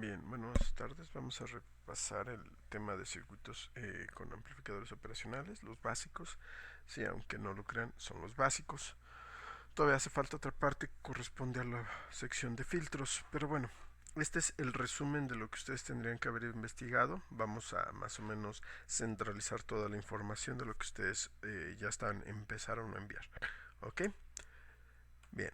Bien, buenas tardes. Vamos a repasar el tema de circuitos con amplificadores operacionales, los básicos. Sí, aunque no lo crean, son los básicos. Todavía hace falta otra parte que corresponde a la sección de filtros, pero bueno, este es el resumen de lo que ustedes tendrían que haber investigado. Vamos a más o menos centralizar toda la información de lo que ustedes empezaron a enviar. ¿Ok? Bien.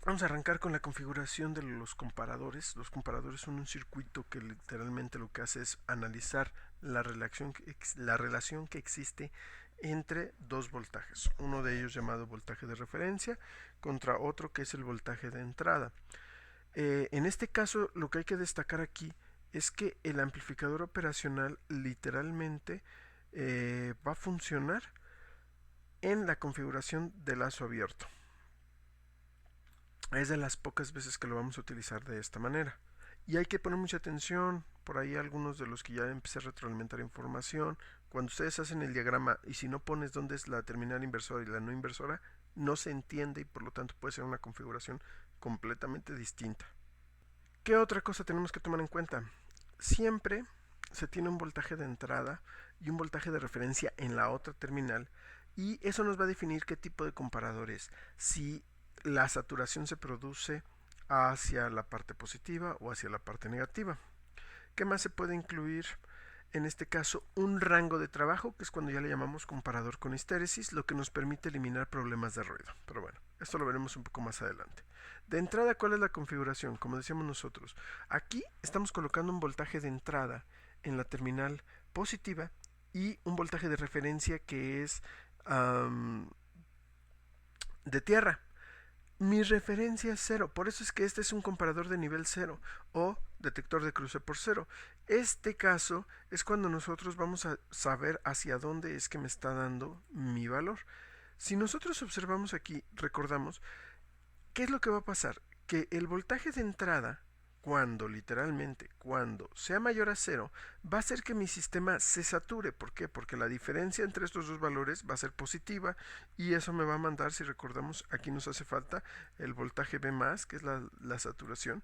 Vamos a arrancar con la configuración de los comparadores. Los comparadores son un circuito que literalmente lo que hace es analizar la relación que existe entre dos voltajes. Uno de ellos llamado voltaje de referencia contra otro que es el voltaje de entrada. En este caso lo que hay que destacar aquí es que el amplificador operacional literalmente va a funcionar en la configuración de lazo abierto. Es de las pocas veces que lo vamos a utilizar de esta manera. Y hay que poner mucha atención, por ahí algunos de los que ya empecé a retroalimentar información, cuando ustedes hacen el diagrama y si no pones dónde es la terminal inversora y la no inversora, no se entiende y por lo tanto puede ser una configuración completamente distinta. ¿Qué otra cosa tenemos que tomar en cuenta? Siempre se tiene un voltaje de entrada y un voltaje de referencia en la otra terminal y eso nos va a definir qué tipo de comparador es. Si la saturación se produce hacia la parte positiva o hacia la parte negativa. ¿Qué más se puede incluir? En este caso, un rango de trabajo, que es cuando ya le llamamos comparador con histéresis, lo que nos permite eliminar problemas de ruido. Pero bueno, esto lo veremos un poco más adelante. De entrada, ¿cuál es la configuración? Como decíamos nosotros, aquí estamos colocando un voltaje de entrada en la terminal positiva y un voltaje de referencia que es de tierra. Mi referencia es cero, por eso es que este es un comparador de nivel cero o detector de cruce por cero. Este caso es cuando nosotros vamos a saber hacia dónde es que me está dando mi valor. Si nosotros observamos aquí, recordamos, ¿qué es lo que va a pasar? Que el voltaje de entrada, cuando sea mayor a cero, va a hacer que mi sistema se sature. ¿Por qué? Porque la diferencia entre estos dos valores va a ser positiva y eso me va a mandar, si recordamos, aquí nos hace falta el voltaje B+, que es la saturación,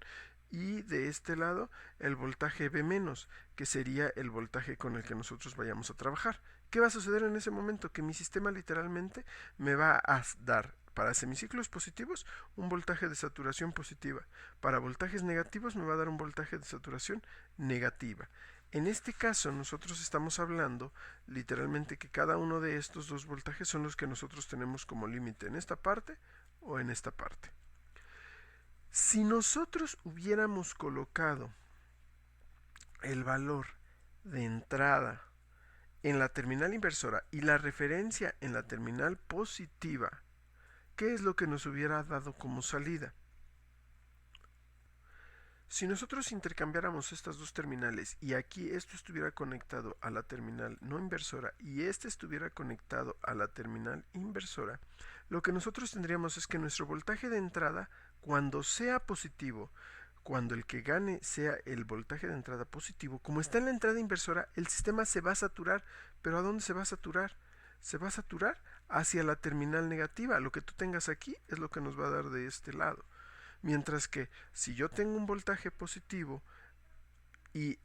y de este lado el voltaje B-, que sería el voltaje con el que nosotros vayamos a trabajar. ¿Qué va a suceder en ese momento? Que mi sistema literalmente me va a dar para semiciclos positivos un voltaje de saturación positiva. Para voltajes negativos me va a dar un voltaje de saturación negativa. En este caso nosotros estamos hablando literalmente que cada uno de estos dos voltajes son los que nosotros tenemos como límite en esta parte o en esta parte. Si nosotros hubiéramos colocado el valor de entrada en la terminal inversora y la referencia en la terminal positiva, ¿qué es lo que nos hubiera dado como salida? Si nosotros intercambiáramos estas dos terminales y aquí esto estuviera conectado a la terminal no inversora y este estuviera conectado a la terminal inversora, lo que nosotros tendríamos es que nuestro voltaje de entrada, cuando sea positivo, cuando el que gane sea el voltaje de entrada positivo, como está en la entrada inversora, el sistema se va a saturar. ¿Pero a dónde se va a saturar? Se va a saturar hacia la terminal negativa. Lo que tú tengas aquí es lo que nos va a dar de este lado. Mientras que si yo tengo un voltaje positivo y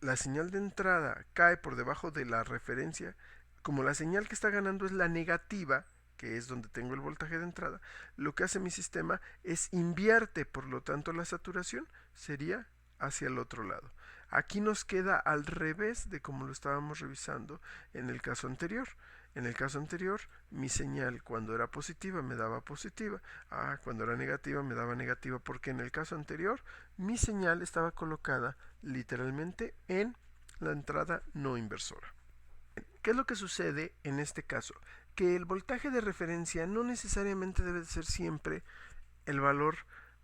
la señal de entrada cae por debajo de la referencia, como la señal que está ganando es la negativa, que es donde tengo el voltaje de entrada, lo que hace mi sistema es invierte, por lo tanto la saturación sería hacia el otro lado. Aquí nos queda al revés de como lo estábamos revisando en el caso anterior. En el caso anterior, mi señal cuando era positiva me daba positiva, cuando era negativa me daba negativa, porque en el caso anterior mi señal estaba colocada literalmente en la entrada no inversora. ¿Qué es lo que sucede en este caso? Que el voltaje de referencia no necesariamente debe de ser siempre el valor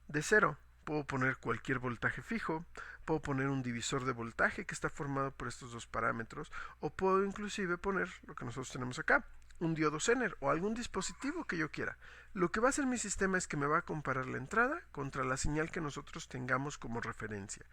de cero. Puedo poner cualquier voltaje fijo, puedo poner un divisor de voltaje que está formado por estos dos parámetros, o puedo inclusive poner lo que nosotros tenemos acá, un diodo Zener o algún dispositivo que yo quiera. Lo que va a hacer mi sistema es que me va a comparar la entrada contra la señal que nosotros tengamos como referencia.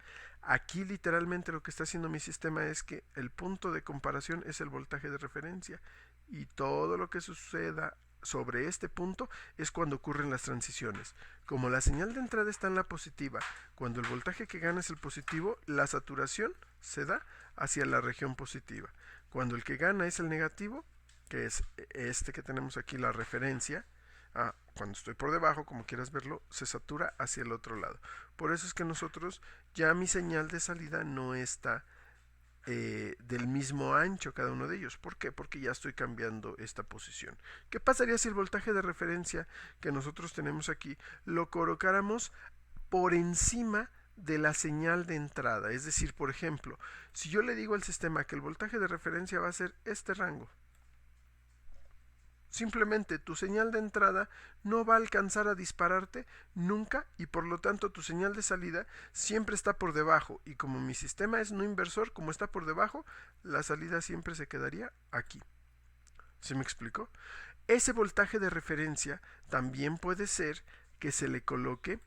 Aquí literalmente lo que está haciendo mi sistema es que el punto de comparación es el voltaje de referencia y todo lo que suceda sobre este punto es cuando ocurren las transiciones. Como la señal de entrada está en la positiva, cuando el voltaje que gana es el positivo, la saturación se da hacia la región positiva. Cuando el que gana es el negativo, que es este que tenemos aquí, la referencia, cuando estoy por debajo, como quieras verlo, se satura hacia el otro lado. Por eso es que nosotros, ya mi señal de salida no está del mismo ancho cada uno de ellos. ¿Por qué? Porque ya estoy cambiando esta posición. ¿Qué pasaría si el voltaje de referencia que nosotros tenemos aquí lo colocáramos por encima de la señal de entrada? Es decir, por ejemplo, si yo le digo al sistema que el voltaje de referencia va a ser este rango, simplemente tu señal de entrada no va a alcanzar a dispararte nunca y por lo tanto tu señal de salida siempre está por debajo, y como mi sistema es no inversor, como está por debajo, la salida siempre se quedaría aquí. ¿Sí me explico? Ese voltaje de referencia también puede ser que se le coloque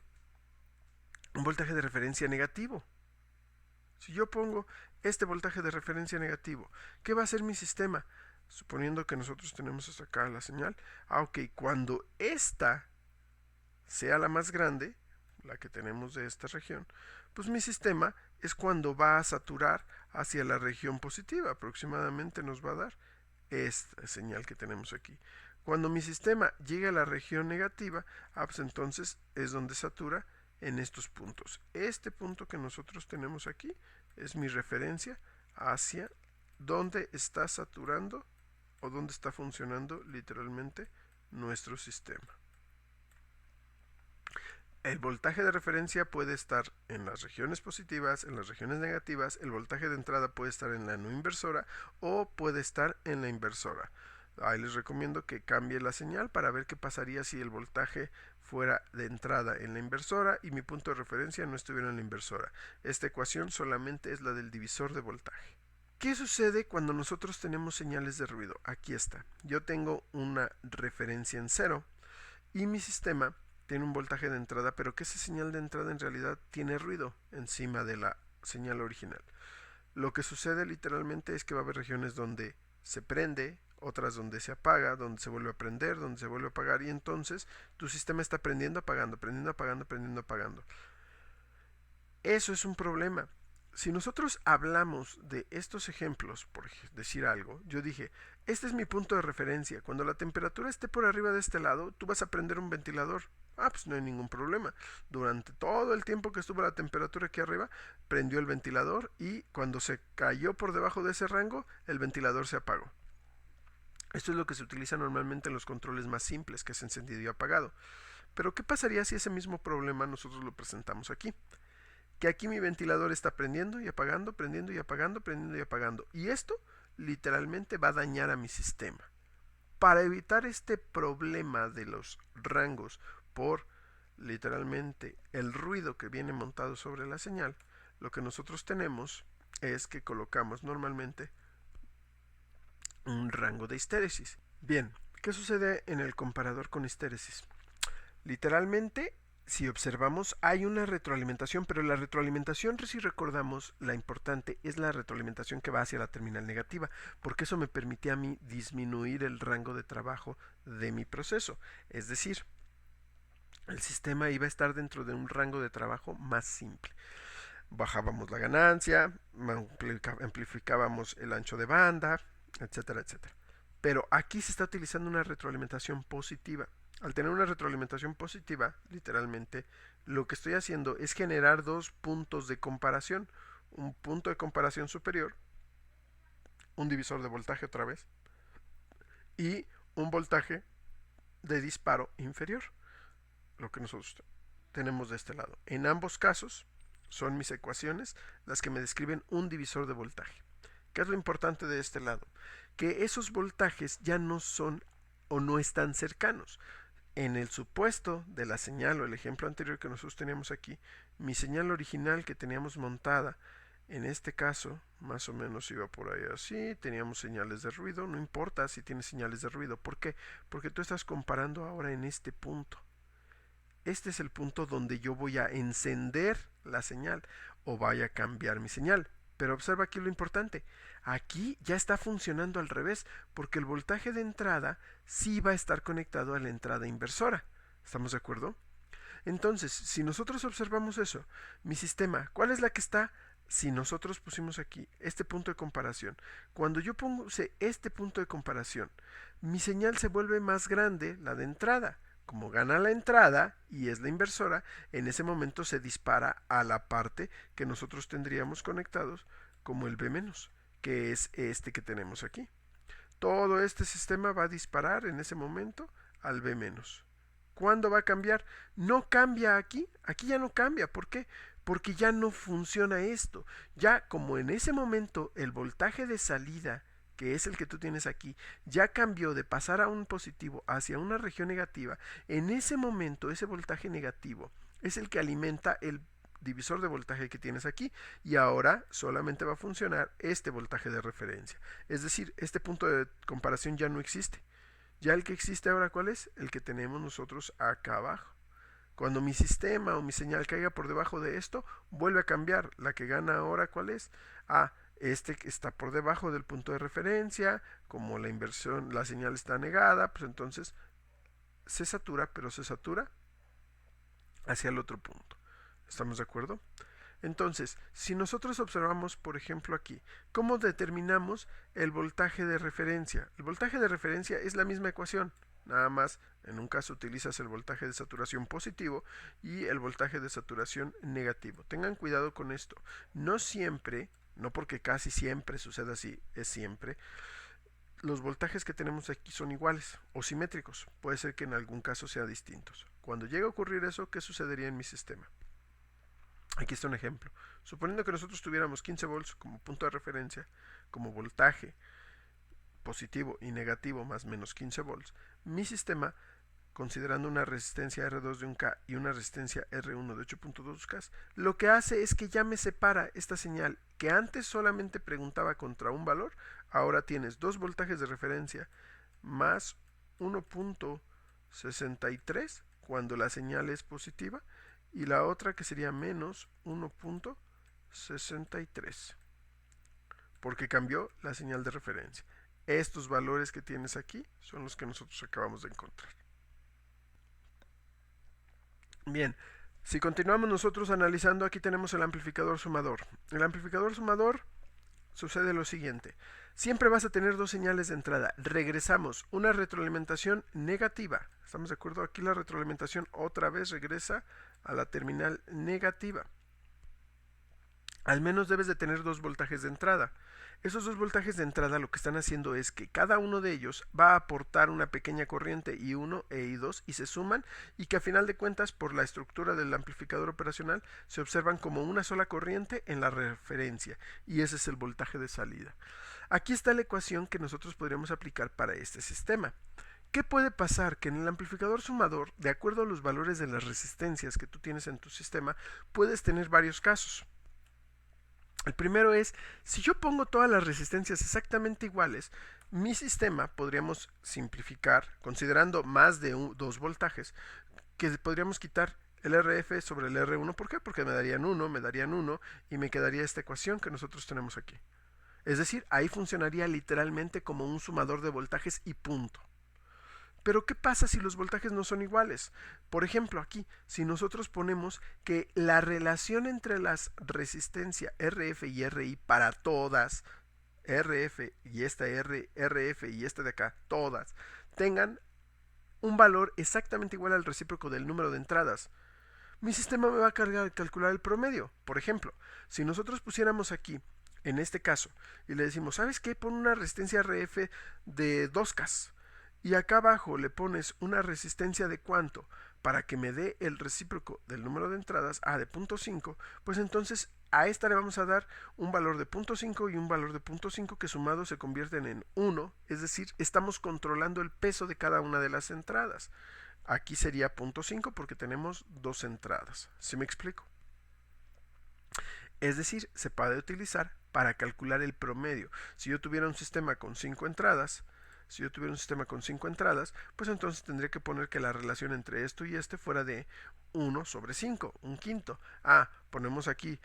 un voltaje de referencia negativo. Si yo pongo este voltaje de referencia negativo, ¿qué va a hacer mi sistema? Suponiendo que nosotros tenemos hasta acá la señal. Ok, cuando esta sea la más grande, la que tenemos de esta región, pues mi sistema es cuando va a saturar hacia la región positiva. Aproximadamente nos va a dar esta señal que tenemos aquí. Cuando mi sistema llegue a la región negativa, pues entonces es donde satura en estos puntos. Este punto que nosotros tenemos aquí es mi referencia hacia donde está saturando o donde está funcionando literalmente nuestro sistema. El voltaje de referencia puede estar en las regiones positivas, en las regiones negativas. El voltaje de entrada puede estar en la no inversora o puede estar en la inversora. Ahí les recomiendo que cambie la señal para ver qué pasaría si el voltaje fuera de entrada en la inversora y mi punto de referencia no estuviera en la inversora. Esta ecuación solamente es la del divisor de voltaje. ¿Qué sucede cuando nosotros tenemos señales de ruido? Aquí está. Yo tengo una referencia en 0 y mi sistema tiene un voltaje de entrada, pero que esa señal de entrada en realidad tiene ruido encima de la señal original. Lo que sucede literalmente es que va a haber regiones donde se prende, otras donde se apaga, donde se vuelve a prender, donde se vuelve a apagar, y entonces tu sistema está prendiendo, apagando, prendiendo, apagando, prendiendo, apagando. Eso es un problema. Si nosotros hablamos de estos ejemplos, por decir algo, yo dije, este es mi punto de referencia. Cuando la temperatura esté por arriba de este lado, tú vas a prender un ventilador. Pues no hay ningún problema. Durante todo el tiempo que estuvo la temperatura aquí arriba, prendió el ventilador y cuando se cayó por debajo de ese rango, el ventilador se apagó. Esto es lo que se utiliza normalmente en los controles más simples, que es encendido y apagado. Pero ¿qué pasaría si ese mismo problema nosotros lo presentamos aquí? Que aquí mi ventilador está prendiendo y apagando, prendiendo y apagando, prendiendo y apagando. Y esto literalmente va a dañar a mi sistema. Para evitar este problema de los rangos por literalmente el ruido que viene montado sobre la señal, lo que nosotros tenemos es que colocamos normalmente un rango de histéresis. Bien, ¿qué sucede en el comparador con histéresis? Literalmente, si observamos, hay una retroalimentación, pero la retroalimentación, si recordamos, la importante es la retroalimentación que va hacia la terminal negativa, porque eso me permite a mí disminuir el rango de trabajo de mi proceso. Es decir, el sistema iba a estar dentro de un rango de trabajo más simple. Bajábamos la ganancia, amplificábamos el ancho de banda, etcétera, etcétera. Pero aquí se está utilizando una retroalimentación positiva. Al tener una retroalimentación positiva, literalmente, lo que estoy haciendo es generar dos puntos de comparación. Un punto de comparación superior, un divisor de voltaje otra vez, y un voltaje de disparo inferior. Lo que nosotros tenemos de este lado. En ambos casos, son mis ecuaciones las que me describen un divisor de voltaje. ¿Qué es lo importante de este lado? Que esos voltajes ya no son o no están cercanos. En el supuesto de la señal o el ejemplo anterior que nosotros teníamos aquí, mi señal original que teníamos montada, en este caso, más o menos iba por ahí así, teníamos señales de ruido, no importa si tienes señales de ruido. ¿Por qué? Porque tú estás comparando ahora en este punto. Este es el punto donde yo voy a encender la señal o vaya a cambiar mi señal. Pero observa aquí lo importante. Aquí ya está funcionando al revés, porque el voltaje de entrada sí va a estar conectado a la entrada inversora. ¿Estamos de acuerdo? Entonces, si nosotros observamos eso, mi sistema, ¿cuál es la que está? Si nosotros pusimos aquí este punto de comparación, cuando yo puse este punto de comparación, mi señal se vuelve más grande, la de entrada. Como gana la entrada y es la inversora, en ese momento se dispara a la parte que nosotros tendríamos conectados como el B-, que es este que tenemos aquí. Todo este sistema va a disparar en ese momento al B-. ¿Cuándo va a cambiar? No cambia aquí, aquí ya no cambia. ¿Por qué? Porque ya no funciona esto. Ya como en ese momento el voltaje de salida, que es el que tú tienes aquí, ya cambió de pasar a un positivo hacia una región negativa, en ese momento ese voltaje negativo es el que alimenta el divisor de voltaje que tienes aquí, y ahora solamente va a funcionar este voltaje de referencia. Es decir, este punto de comparación ya no existe. Ya el que existe ahora, ¿cuál es? El que tenemos nosotros acá abajo. Cuando mi sistema o mi señal caiga por debajo de esto, vuelve a cambiar. La que gana ahora, ¿cuál es? Este que está por debajo del punto de referencia, como la inversión, la señal está negada, pues entonces se satura, pero se satura hacia el otro punto. ¿Estamos de acuerdo? Entonces, si nosotros observamos, por ejemplo, aquí, ¿cómo determinamos el voltaje de referencia? El voltaje de referencia es la misma ecuación, nada más en un caso utilizas el voltaje de saturación positivo y el voltaje de saturación negativo. Tengan cuidado con esto. No siempre, no porque casi siempre suceda así, es siempre, los voltajes que tenemos aquí son iguales o simétricos. Puede ser que en algún caso sean distintos. Cuando llegue a ocurrir eso, ¿qué sucedería en mi sistema? Aquí está un ejemplo. Suponiendo que nosotros tuviéramos 15 volts como punto de referencia, como voltaje positivo y negativo más menos 15 volts, mi sistema, considerando una resistencia R2 de 1K y una resistencia R1 de 8.2K, lo que hace es que ya me separa esta señal que antes solamente preguntaba contra un valor, ahora tienes dos voltajes de referencia más 1.63 cuando la señal es positiva, y la otra que sería menos 1.63 porque cambió la señal de referencia. Estos valores que tienes aquí son los que nosotros acabamos de encontrar. Bien, si continuamos nosotros analizando, aquí tenemos el amplificador sumador. El amplificador sumador sucede lo siguiente. Siempre vas a tener dos señales de entrada. Regresamos una retroalimentación negativa. ¿Estamos de acuerdo? Aquí la retroalimentación otra vez regresa a la terminal negativa. Al menos debes de tener dos voltajes de entrada. Esos dos voltajes de entrada lo que están haciendo es que cada uno de ellos va a aportar una pequeña corriente I1 e I2 y se suman, y que a final de cuentas por la estructura del amplificador operacional se observan como una sola corriente en la referencia, y ese es el voltaje de salida. Aquí está la ecuación que nosotros podríamos aplicar para este sistema. ¿Qué puede pasar? Que en el amplificador sumador, de acuerdo a los valores de las resistencias que tú tienes en tu sistema, puedes tener varios casos. El primero es, si yo pongo todas las resistencias exactamente iguales, mi sistema podríamos simplificar, considerando más de 2 voltajes, que podríamos quitar el RF sobre el R1. ¿Por qué? Porque me darían 1 y me quedaría esta ecuación que nosotros tenemos aquí. Es decir, ahí funcionaría literalmente como un sumador de voltajes y punto. Pero ¿qué pasa si los voltajes no son iguales? Por ejemplo, aquí, si nosotros ponemos que la relación entre las resistencias RF y RI para todas, RF y esta RF y esta de acá, todas, tengan un valor exactamente igual al recíproco del número de entradas, mi sistema me va a calcular el promedio. Por ejemplo, si nosotros pusiéramos aquí, en este caso, y le decimos, ¿sabes qué? Pon una resistencia RF de 2K. Y acá abajo le pones una resistencia de cuánto para que me dé el recíproco del número de entradas, de 0.5, pues entonces a esta le vamos a dar un valor de 0.5 y un valor de 0.5 que sumados se convierten en 1, es decir, estamos controlando el peso de cada una de las entradas. Aquí sería 0.5 porque tenemos dos entradas. ¿Sí me explico? Es decir, se puede utilizar para calcular el promedio. Si yo tuviera un sistema con 5 entradas, pues entonces tendría que poner que la relación entre esto y este fuera de 1 sobre 5, un quinto. Ponemos aquí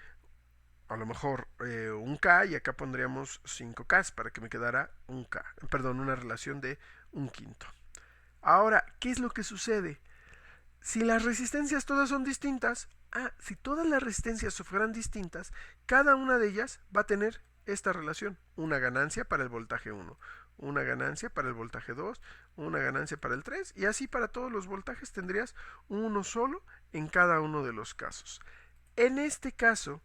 a lo mejor un K y acá pondríamos 5K para que me quedara un K, perdón, una relación de un quinto. Ahora, ¿qué es lo que sucede? Si las resistencias todas son distintas, si todas las resistencias fueran distintas, cada una de ellas va a tener esta relación, una ganancia para el voltaje 1, una ganancia para el voltaje 2, una ganancia para el 3 y así para todos los voltajes tendrías uno solo en cada uno de los casos. En este caso,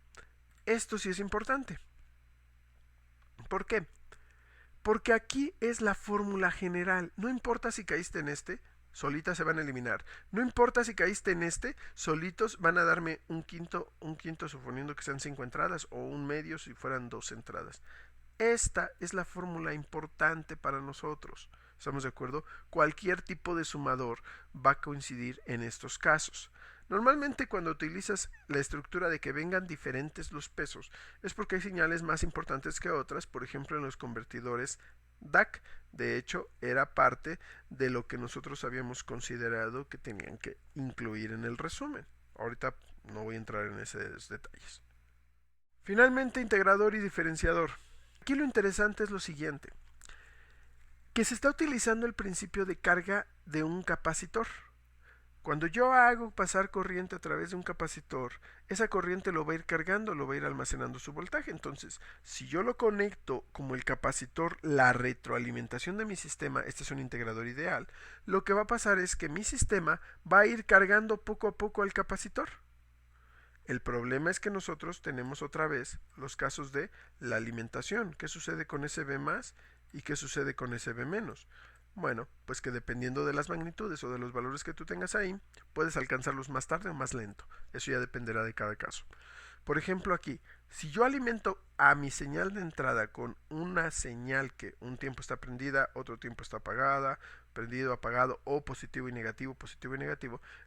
esto sí es importante. ¿Por qué? Porque aquí es la fórmula general. No importa si caíste en este, solitas se van a eliminar. No importa si caíste en este, solitos van a darme un quinto suponiendo que sean 5 entradas o un medio si fueran 2 entradas. Esta es la fórmula importante para nosotros. ¿Estamos de acuerdo? Cualquier tipo de sumador va a coincidir en estos casos. Normalmente cuando utilizas la estructura de que vengan diferentes los pesos es porque hay señales más importantes que otras, por ejemplo en los convertidores DAC. De hecho, era parte de lo que nosotros habíamos considerado que tenían que incluir en el resumen. Ahorita no voy a entrar en esos detalles. Finalmente, integrador y diferenciador. Aquí lo interesante es lo siguiente, que se está utilizando el principio de carga de un capacitor. Cuando yo hago pasar corriente a través de un capacitor, esa corriente lo va a ir cargando, lo va a ir almacenando su voltaje. Entonces, si yo lo conecto como el capacitor, la retroalimentación de mi sistema, este es un integrador ideal, lo que va a pasar es que mi sistema va a ir cargando poco a poco al capacitor. El problema es que nosotros tenemos otra vez los casos de la alimentación. ¿Qué sucede con SB más y qué sucede con SB menos? Bueno, pues que dependiendo de las magnitudes o de los valores que tú tengas ahí, puedes alcanzarlos más tarde o más lento. Eso ya dependerá de cada caso. Por ejemplo aquí, si yo alimento a mi señal de entrada con una señal que un tiempo está prendida, otro tiempo está apagada, prendido, apagado o positivo y negativo,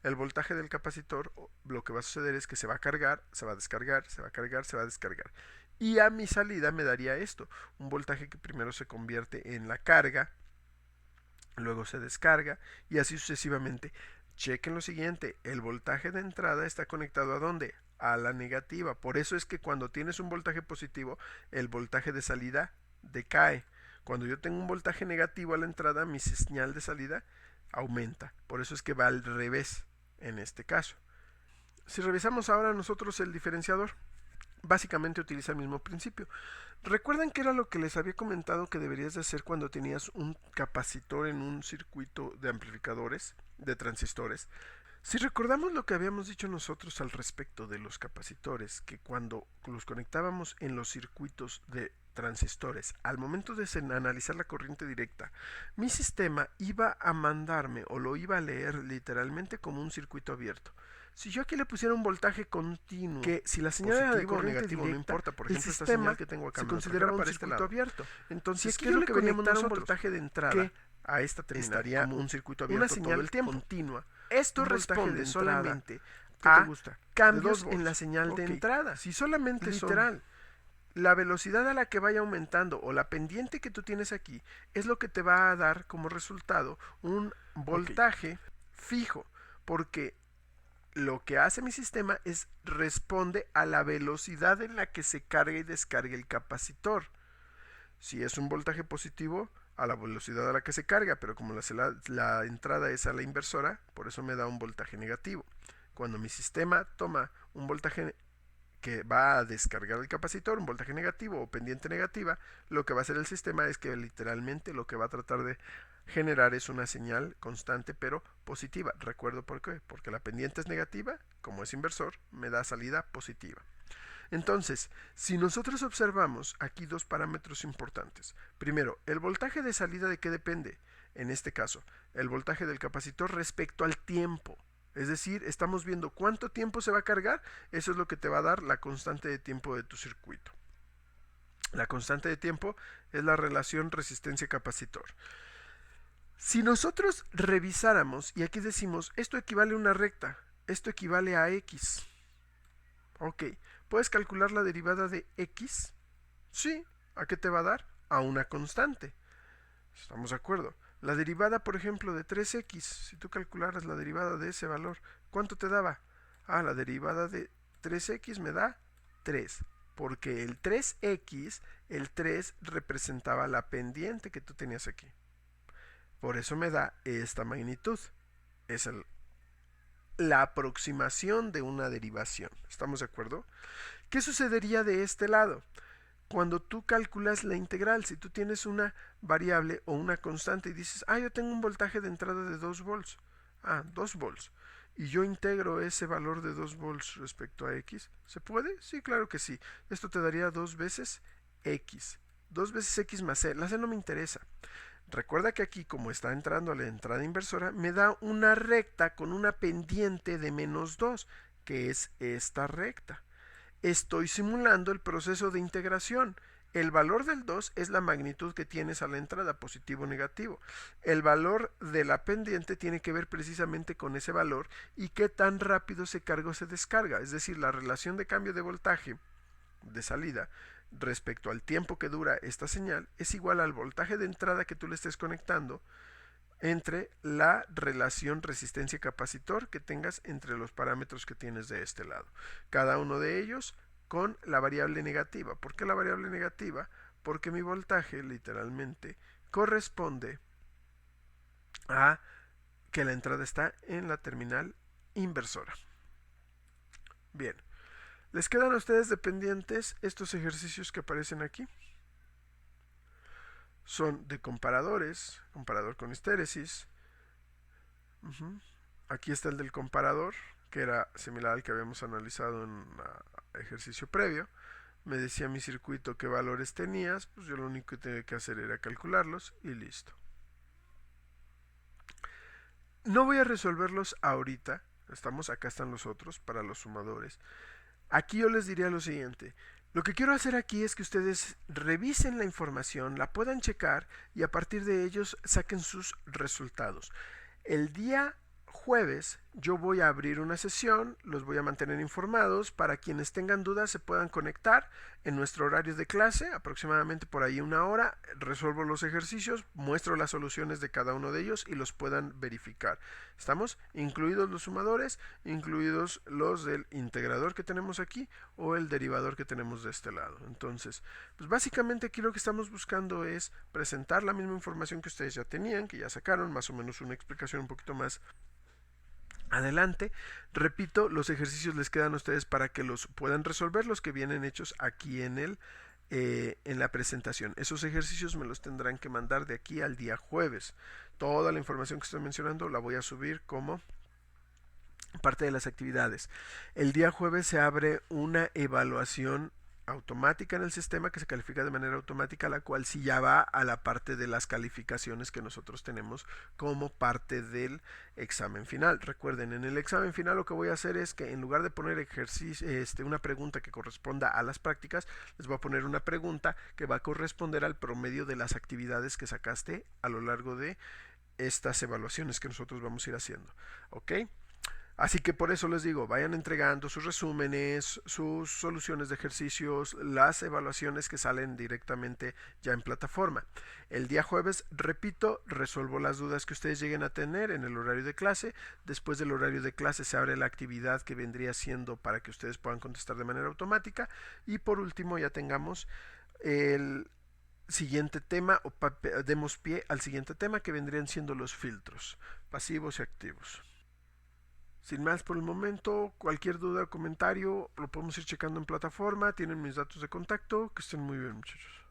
el voltaje del capacitor, lo que va a suceder es que se va a cargar, se va a descargar, se va a cargar, se va a descargar. Y a mi salida me daría esto, un voltaje que primero se convierte en la carga, luego se descarga y así sucesivamente. Chequen lo siguiente, el voltaje de entrada está conectado ¿a dónde? A la negativa. Por eso es que cuando tienes un voltaje positivo, el voltaje de salida decae. Cuando yo tengo un voltaje negativo a la entrada, mi señal de salida aumenta. Por eso es que va al revés en este caso. Si revisamos ahora nosotros el diferenciador, básicamente utiliza el mismo principio. ¿Recuerdan qué era lo que les había comentado que deberías de hacer cuando tenías un capacitor en un circuito de amplificadores, de transistores? Si recordamos lo que habíamos dicho nosotros al respecto de los capacitores, que cuando los conectábamos en los circuitos de transistores, al momento de analizar la corriente directa, mi sistema iba a mandarme o lo iba a leer literalmente como un circuito abierto. Si yo aquí le pusiera un voltaje continuo, que si la señal era de corriente negativo, directa, no importa, por ejemplo, esta señal que tengo acá se considera un circuito abierto. Entonces, si aquí yo le conectara un voltaje de entrada, que a esta terminal estaría como un circuito abierto, una señal todo el tiempo continua. Esto responde solamente a cambios en la señal de entrada. Si solamente literal, la velocidad a la que vaya aumentando o la pendiente que tú tienes aquí es lo que te va a dar como resultado un voltaje fijo, porque lo que hace mi sistema es responde a la velocidad en la que se carga y descarga el capacitor. Si es un voltaje positivo, a la velocidad a la que se carga, pero como la entrada es a la inversora, por eso me da un voltaje negativo. Cuando mi sistema toma un voltaje que va a descargar el capacitor, un voltaje negativo o pendiente negativa, lo que va a hacer el sistema es que literalmente lo que va a tratar de generar es una señal constante pero positiva. Recuerdo por qué, porque la pendiente es negativa, como es inversor, me da salida positiva. Entonces, si nosotros observamos aquí dos parámetros importantes. Primero, el voltaje de salida ¿de qué depende? En este caso, el voltaje del capacitor respecto al tiempo. Es decir, estamos viendo cuánto tiempo se va a cargar, eso es lo que te va a dar la constante de tiempo de tu circuito. La constante de tiempo es la relación resistencia-capacitor. Si nosotros revisáramos, y aquí decimos, esto equivale a una recta, esto equivale a X. Ok, ¿puedes calcular la derivada de X? Sí, ¿a qué te va a dar? A una constante. ¿Estamos de acuerdo? La derivada, por ejemplo, de 3x, si tú calcularas la derivada de ese valor, ¿cuánto te daba? La derivada de 3x me da 3. porque el 3x, el 3 representaba la pendiente que tú tenías aquí. Por eso me da esta magnitud. Es la aproximación de una derivación. ¿Estamos de acuerdo? ¿Qué sucedería de este lado? Cuando tú calculas la integral, si tú tienes una variable o una constante y dices, yo tengo un voltaje de entrada de 2 volts. 2 volts. Y yo integro ese valor de 2 volts respecto a x. ¿Se puede? Sí, claro que sí. Esto te daría 2 veces x. 2 veces x más c. La c no me interesa. Recuerda que aquí, como está entrando a la entrada inversora, me da una recta con una pendiente de menos 2, que es esta recta. Estoy simulando el proceso de integración. El valor del 2 es la magnitud que tienes a la entrada, positivo o negativo. El valor de la pendiente tiene que ver precisamente con ese valor y qué tan rápido se carga o se descarga. Es decir, la relación de cambio de voltaje de salida respecto al tiempo que dura esta señal es igual al voltaje de entrada que tú le estés conectando entre la relación resistencia-capacitor que tengas entre los parámetros que tienes de este lado. Cada uno de ellos con la variable negativa. ¿Por qué la variable negativa? Porque mi voltaje literalmente corresponde a que la entrada está en la terminal inversora. Bien, les quedan a ustedes dependientes estos ejercicios que aparecen aquí. Son de comparadores, comparador con histéresis. Aquí está el del comparador, que era similar al que habíamos analizado en un ejercicio previo. Me decía mi circuito qué valores tenías, pues yo lo único que tenía que hacer era calcularlos y listo. No voy a resolverlos ahorita, acá están los otros para los sumadores. Aquí yo les diría lo siguiente. Lo que quiero hacer aquí es que ustedes revisen la información, la puedan checar y a partir de ellos saquen sus resultados. El día jueves yo voy a abrir una sesión, los voy a mantener informados para quienes tengan dudas se puedan conectar en nuestro horario de clase, aproximadamente por ahí 1 hora, resuelvo los ejercicios, muestro las soluciones de cada uno de ellos y los puedan verificar. ¿Estamos? Incluidos los sumadores, incluidos los del integrador que tenemos aquí o el derivador que tenemos de este lado. Entonces, pues básicamente aquí lo que estamos buscando es presentar la misma información que ustedes ya tenían, que ya sacaron, más o menos una explicación un poquito más adelante. Repito, los ejercicios les quedan a ustedes para que los puedan resolver, los que vienen hechos aquí en la presentación. Esos ejercicios me los tendrán que mandar de aquí al día jueves. Toda la información que estoy mencionando la voy a subir como parte de las actividades. El día jueves se abre una evaluación automática en el sistema que se califica de manera automática, la cual sí ya va a la parte de las calificaciones que nosotros tenemos como parte del examen final. Recuerden, en el examen final lo que voy a hacer es que en lugar de poner ejercicio, una pregunta que corresponda a las prácticas, les voy a poner una pregunta que va a corresponder al promedio de las actividades que sacaste a lo largo de estas evaluaciones que nosotros vamos a ir haciendo. ¿Ok? Así que por eso les digo, vayan entregando sus resúmenes, sus soluciones de ejercicios, las evaluaciones que salen directamente ya en plataforma. El día jueves, repito, resuelvo las dudas que ustedes lleguen a tener en el horario de clase. Después del horario de clase se abre la actividad que vendría siendo para que ustedes puedan contestar de manera automática. Y por último ya tengamos el siguiente tema o demos pie al siguiente tema que vendrían siendo los filtros, pasivos y activos. Sin más por el momento, cualquier duda o comentario lo podemos ir checando en plataforma, tienen mis datos de contacto, que estén muy bien muchachos.